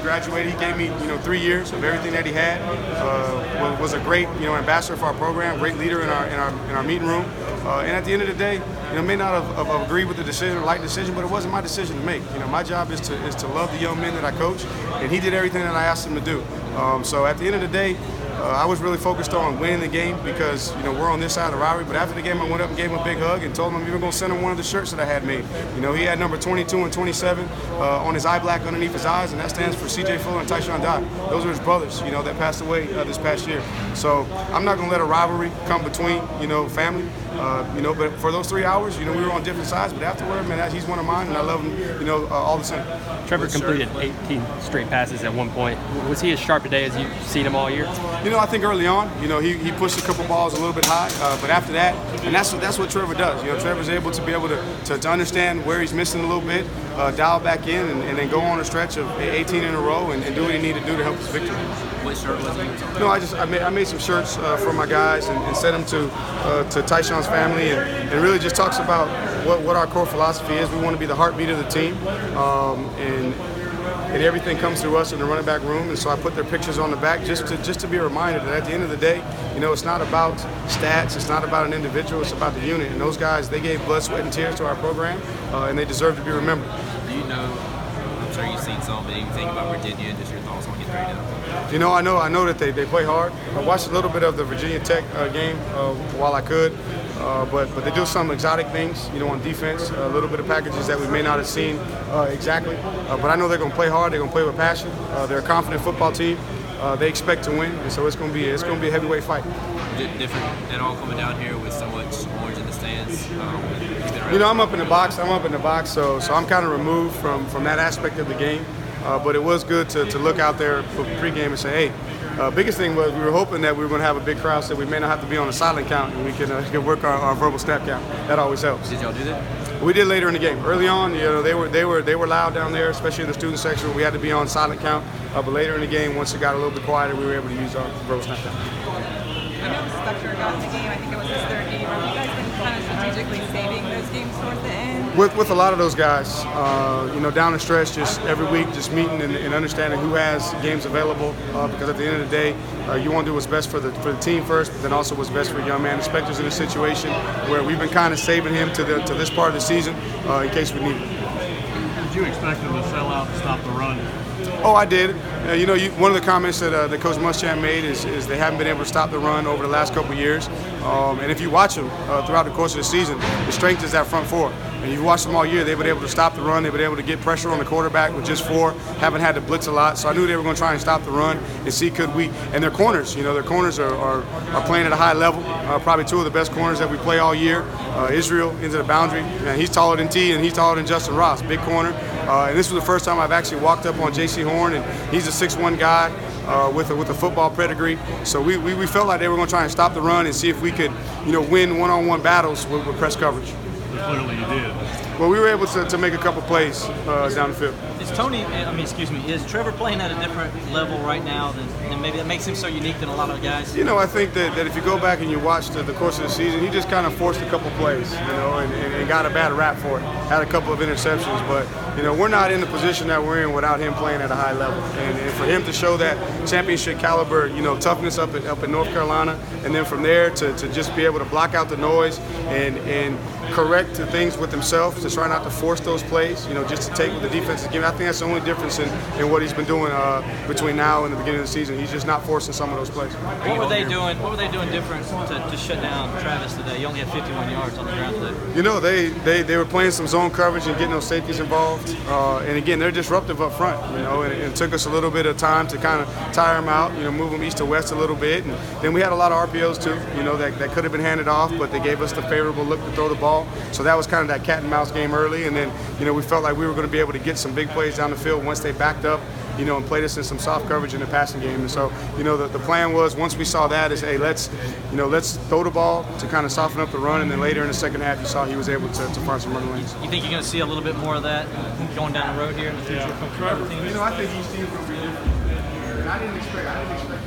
graduated. He gave me 3 years of everything that he had. Was a great ambassador for our program, great leader in our meeting room. And at the end of the day, may not have agreed with the decision or liked the decision, but it wasn't my decision to make. My job is to love the young men that I coach, and he did everything that I asked him to do. So at the end of the day, I was really focused on winning the game because we're on this side of the rivalry. But after the game, I went up and gave him a big hug and told him I'm even going to send him one of the shirts that I had made. He had number 22 and 27 on his eye black underneath his eyes, and that stands for C.J. Fuller and Tyshawn Dye. Those are his brothers, that passed away this past year. So I'm not going to let a rivalry come between, family. But for those 3 hours, we were on different sides. But afterward, man, he's one of mine, and I love him, all the same. Trevor completed 18 straight passes at one point. Was he as sharp today as you've seen him all year? I think early on, he pushed a couple balls a little bit high, but after that, and that's what Trevor does. Trevor's able to understand where he's missing a little bit, dial back in, and then go on a stretch of 18 in a row and do what he needed to do to help his victory. What shirt was he? I made some shirts for my guys and sent them to Tyshawn's family, and really just talks about what our core philosophy is. We want to be the heartbeat of the team, and everything comes through us in the running back room. And so I put their pictures on the back just to be a reminder that at the end of the day, it's not about stats, it's not about an individual, it's about the unit. And those guys, they gave blood, sweat, and tears to our program, and they deserve to be remembered. Do you know? I'm sure you've seen some, but anything about Virginia? Just your thoughts on getting ready to? I know that they play hard. I watched a little bit of the Virginia Tech game while I could. But they do some exotic things, on defense, a little bit of packages that we may not have seen exactly. But I know they're going to play hard. They're going to play with passion. They're a confident football team. They expect to win, and so it's going to be a heavyweight fight. Different at all coming down here with so much orange in the stands? I'm up in the box. So I'm kind of removed from that aspect of the game. But it was good to look out there for pregame and say, hey. Biggest thing was we were hoping that we were going to have a big crowd, so we may not have to be on a silent count, and we can work our verbal snap count. That always helps. Did y'all do that? We did later in the game. Early on, they were loud down there, especially in the student section. We had to be on silent count. But later in the game, once it got a little bit quieter, we were able to use our verbal snap count. I know Spector got in the game. I think it was his third game. Have you guys been kind of strategically saving those games towards the end? With a lot of those guys, down the stretch, just every week, just meeting and understanding who has games available. Because at the end of the day, you want to do what's best for the team first, but then also what's best for a young man. Spector's in a situation where we've been kind of saving him to this part of the season in case we need it. Did you expect him to sell out and stop the run? Oh, I did. One of the comments that Coach Muschamp made is they haven't been able to stop the run over the last couple of years. And if you watch them throughout the course of the season, the strength is that front four. And you watch them all year, they've been able to stop the run. They've been able to get pressure on the quarterback with just 4. Haven't had to blitz a lot. So I knew they were going to try and stop the run and see could we. And their corners, their corners are playing at a high level. Probably 2 of the best corners that we play all year. Israel into the boundary. And he's taller than T, and he's taller than Justin Ross. Big corner. And this was the first time I've actually walked up on J.C. Horn, and he's a 6'1" guy with a football pedigree. So we felt like they were going to try and stop the run and see if we could, win one-on-one battles with press coverage. Clearly you did. Well, we were able to make a couple plays down the field. Is Trevor playing at a different level right now than maybe that makes him so unique than a lot of guys? I think that if you go back and you watch the course of the season, he just kind of forced a couple plays, and got a bad rap for it. Had a couple of interceptions, but, we're not in the position that we're in without him playing at a high level. And for him to show that championship caliber, toughness up in North Carolina, and then from there to just be able to block out the noise and correct the things with himself to try not to force those plays, just to take what the defense is giving. I think that's the only difference in what he's been doing between now and the beginning of the season. He's just not forcing some of those plays. What were they doing different to shut down Travis today? You only had 51 yards on the ground today. They were playing some zone coverage and getting those safeties involved. And again, they're disruptive up front, and it took us a little bit of time to kind of tire them out, move them east to west a little bit. And then we had a lot of RPOs too, that could have been handed off, but they gave us the favorable look to throw the ball. So that was kind of that cat and mouse game early, and then we felt like we were going to be able to get some big plays down the field once they backed up, and played us in some soft coverage in the passing game. And so the plan was, once we saw that, is hey, let's throw the ball to kind of soften up the run, and then later in the second half you saw he was able to find some running lanes. You think you're going to see a little bit more of that going down the road here in the future? I think these teams will be different. And I didn't expect